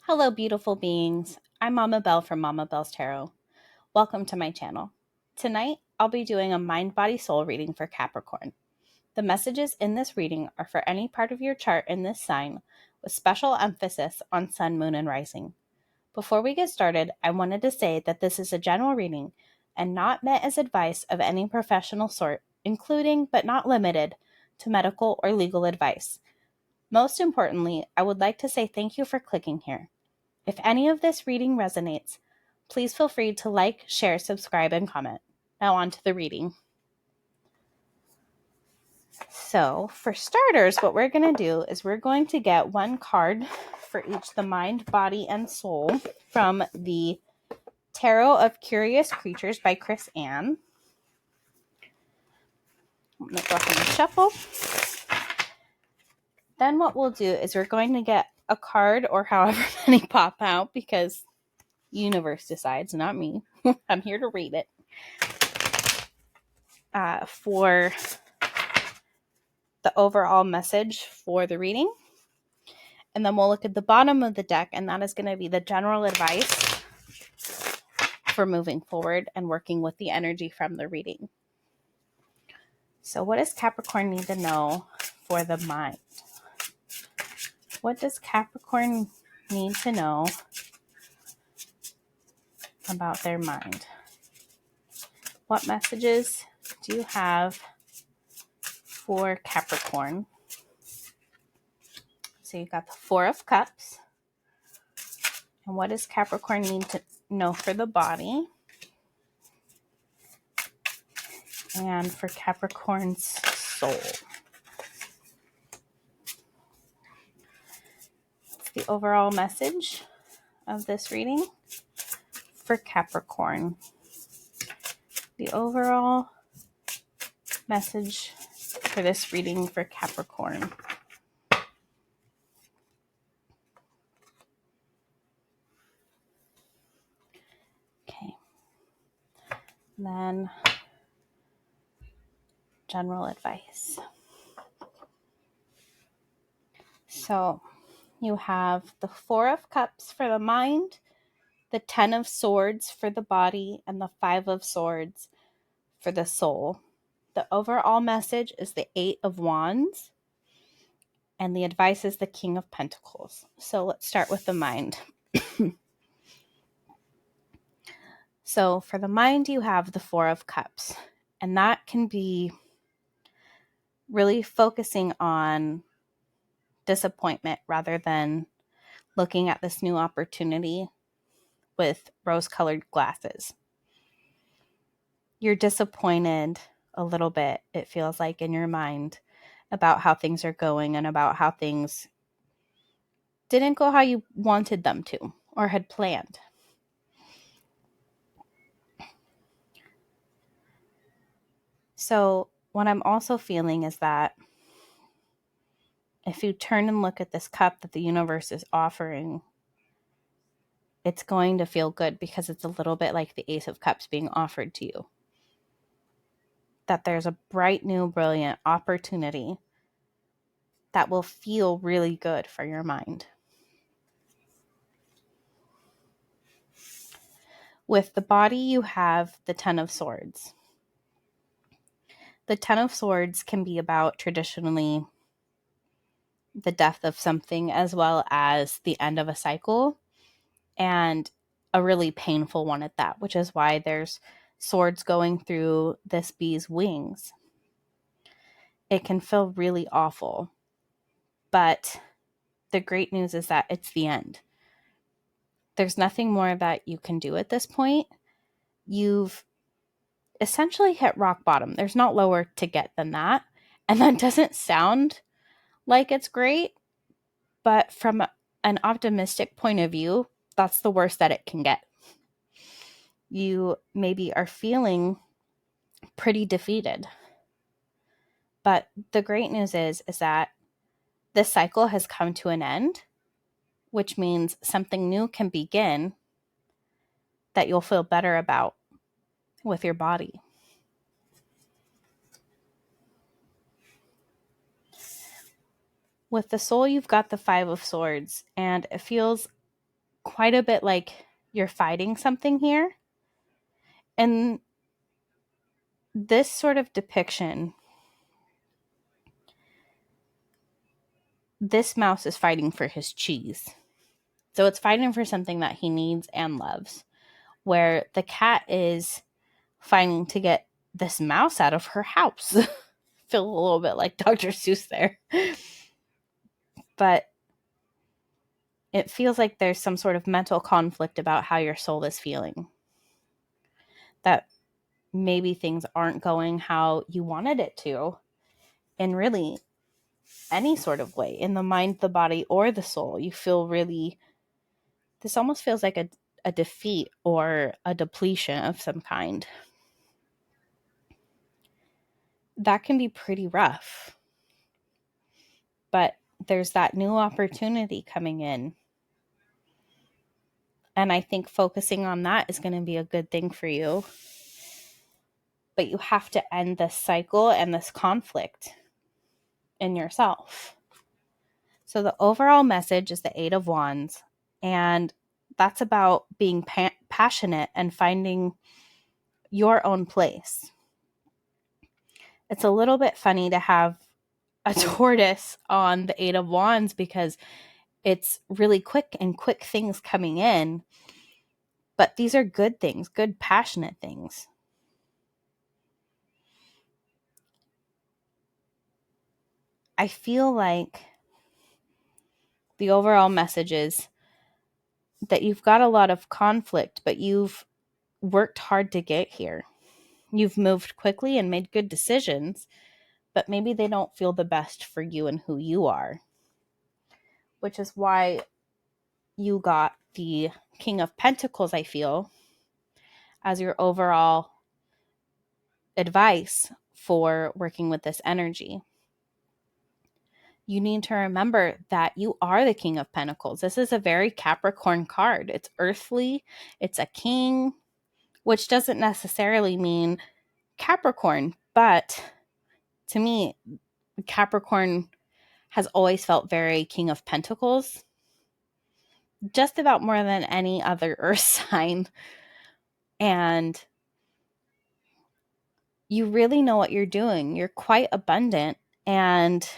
Hello, beautiful beings. I'm Mama Belle from Mama Belle's Tarot. Welcome to my channel. Tonight, I'll be doing a mind, body, soul reading for Capricorn. The messages in this reading are for any part of your chart in this sign, with special emphasis on sun, moon, and rising. Before we get started, I wanted to say that this is a general reading and not meant as advice of any professional sort, including but not limited to medical or legal advice. Most importantly, I would like to say thank you for clicking here. If any of this reading resonates, please feel free to like, share, subscribe, and comment. Now on to the reading. So for starters, what we're going to do is we're going to get one card for each the mind, body, and soul from the Tarot of Curious Creatures by Chris Ann. I'm going to go ahead and shuffle. Then what we'll do is we're going to get a card or however many pop out because universe decides, not me. I'm here to read it. For the overall message for the reading. And then we'll look at the bottom of the deck, and that is going to be the general advice for moving forward and working with the energy from the reading. So what does Capricorn need to know for the mind? What does Capricorn need to know about their mind? What messages do you have for Capricorn? So you got the Four of Cups. And what does Capricorn need to know for the body? And for Capricorn's soul. It's the overall message of this reading for Capricorn. The overall message for this reading for Capricorn. Okay. Then general advice. So you have the Four of Cups for the mind, the Ten of Swords for the body, and the Five of Swords for the soul. The overall message is the Eight of Wands, and the advice is the King of Pentacles. So let's start with the mind. So for the mind, you have the Four of Cups, and that can be really focusing on disappointment rather than looking at this new opportunity with rose-colored glasses. You're disappointed a little bit, it feels like, in your mind about how things are going and about how things didn't go how you wanted them to or had planned. So what I'm also feeling is that if you turn and look at this cup that the universe is offering, it's going to feel good because it's a little bit like the Ace of Cups being offered to you. That there's a bright, new, brilliant opportunity that will feel really good for your mind. With the body, you have the Ten of Swords. The Ten of Swords can be about traditionally the death of something as well as the end of a cycle, and a really painful one at that, which is why there's swords going through this bee's wings. It can feel really awful, but the great news is that it's the end. There's nothing more that you can do at this point. You've essentially hit rock bottom. There's not lower to get than that. And that doesn't sound like it's great, but from an optimistic point of view, that's the worst that it can get. You maybe are feeling pretty defeated. But the great news is that this cycle has come to an end, which means something new can begin that you'll feel better about with your body. With the soul, you've got the Five of Swords, and it feels quite a bit like you're fighting something here. And this sort of depiction, this mouse is fighting for his cheese. So it's fighting for something that he needs and loves, where the cat is fighting to get this mouse out of her house. Feel a little bit like Dr. Seuss there. But it feels like there's some sort of mental conflict about how your soul is feeling. That maybe things aren't going how you wanted it to. And really, any sort of way, in the mind, the body, or the soul, you feel really, this almost feels like a defeat or a depletion of some kind. That can be pretty rough. But there's that new opportunity coming in. And I think focusing on that is going to be a good thing for you. But you have to end this cycle and this conflict in yourself. So the overall message is the Eight of Wands. And that's about being passionate and finding your own place. It's a little bit funny to have a tortoise on the Eight of Wands because it's really quick things coming in. But these are good things, good, passionate things. I feel like the overall message is that you've got a lot of conflict, but you've worked hard to get here. You've moved quickly and made good decisions, but maybe they don't feel the best for you and who you are. Which is why you got the King of Pentacles, I feel, as your overall advice for working with this energy. You need to remember that you are the King of Pentacles. This is a very Capricorn card. It's earthly. It's a king, which doesn't necessarily mean Capricorn. But to me, Capricorn has always felt very King of Pentacles, just about more than any other earth sign. And you really know what you're doing. You're quite abundant, and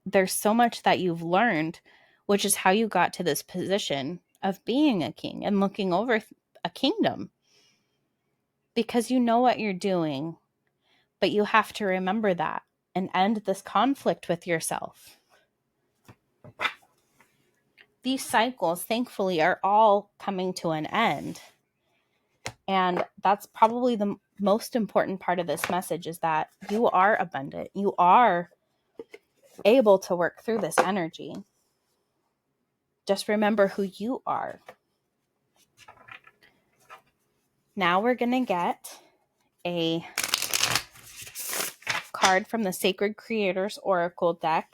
there's so much that you've learned, which is how you got to this position of being a king and looking over a kingdom. Because you know what you're doing, but you have to remember that and end this conflict with yourself. These cycles, thankfully, are all coming to an end. And that's probably the most important part of this message, is that you are abundant. You are able to work through this energy. Just remember who you are. Now we're going to get a card from the Sacred Creators Oracle deck,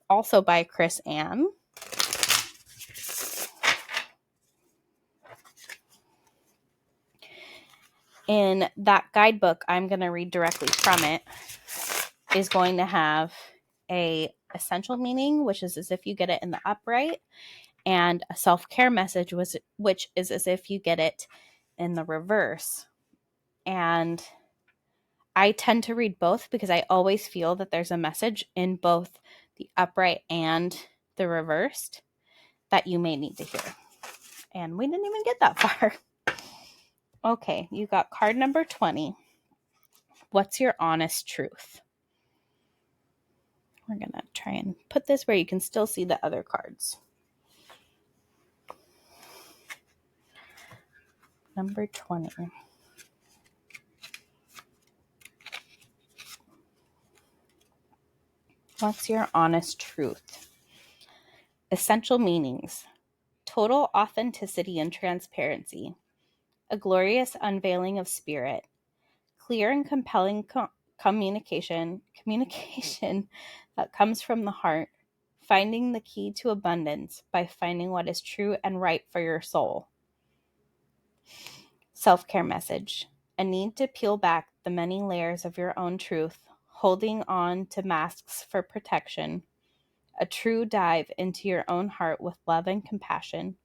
also by Chris Ann. In that guidebook, I'm going to read directly from it, is going to have a essential meaning, which is as if you get it in the upright, and a self-care message, which is as if you get it in the reverse. And I tend to read both because I always feel that there's a message in both the upright and the reversed that you may need to hear. And we didn't even get that far. Okay, you got card number 20. What's your honest truth? We're going to try and put this where you can still see the other cards. Number 20. What's your honest truth? Essential meanings. Total authenticity and transparency. A glorious unveiling of spirit. Clear and compelling communication that comes from the heart. Finding the key to abundance by finding what is true and right for your soul. Self-care message. A need to peel back the many layers of your own truth, holding on to masks for protection. A true dive into your own heart with love and compassion.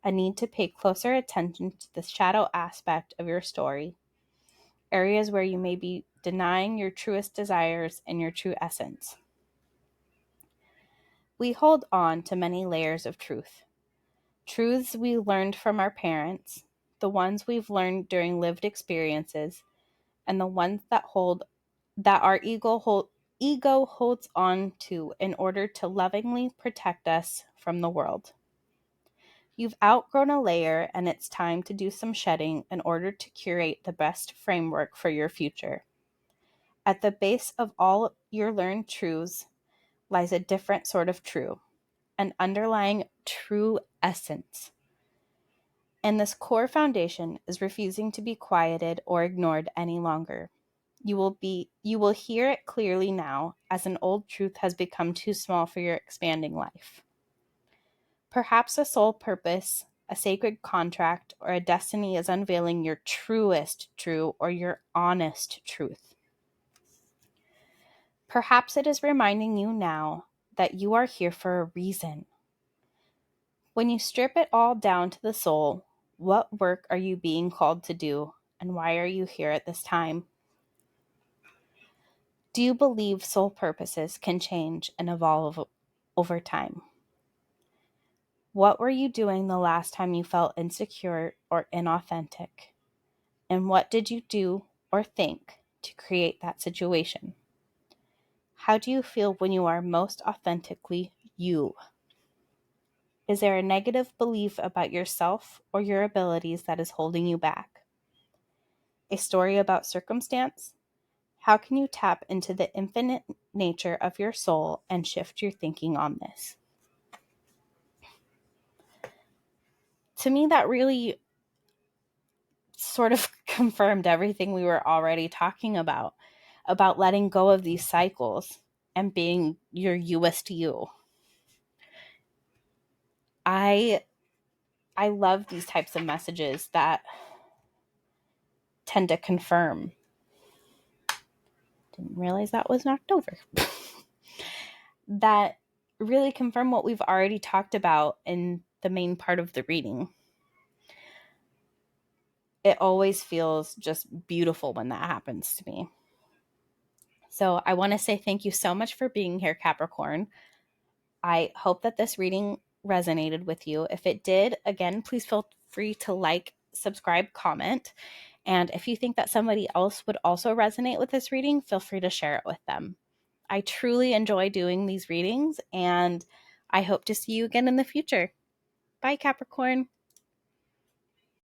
a need to pay closer attention to the shadow aspect of your story, areas where you may be denying your truest desires and your true essence. We hold on to many layers of truth. Truths we learned from our parents, the ones we've learned during lived experiences, and the ones that our ego holds on to in order to lovingly protect us from the world. You've outgrown a layer, and it's time to do some shedding in order to curate the best framework for your future. At the base of all your learned truths lies a different sort of true, an underlying true essence. And this core foundation is refusing to be quieted or ignored any longer. You will hear it clearly now, as an old truth has become too small for your expanding life. Perhaps a soul purpose, a sacred contract, or a destiny is unveiling your truest true or your honest truth. Perhaps it is reminding you now that you are here for a reason. When you strip it all down to the soul, what work are you being called to do, and why are you here at this time? Do you believe soul purposes can change and evolve over time? What were you doing the last time you felt insecure or inauthentic? And what did you do or think to create that situation? How do you feel when you are most authentically you? Is there a negative belief about yourself or your abilities that is holding you back? A story about circumstance? How can you tap into the infinite nature of your soul and shift your thinking on this? To me, that really sort of confirmed everything we were already talking about letting go of these cycles and being your youest you. I love these types of messages that tend to confirm. Didn't realize that was knocked over. That really confirm what we've already talked about in the main part of the reading. It always feels just beautiful when that happens to me. So I want to say thank you so much for being here, Capricorn. I hope that this reading resonated with you. If it did, again, please feel free to like, subscribe, comment. And if you think that somebody else would also resonate with this reading, feel free to share it with them. I truly enjoy doing these readings, and I hope to see you again in the future. Bye, Capricorn.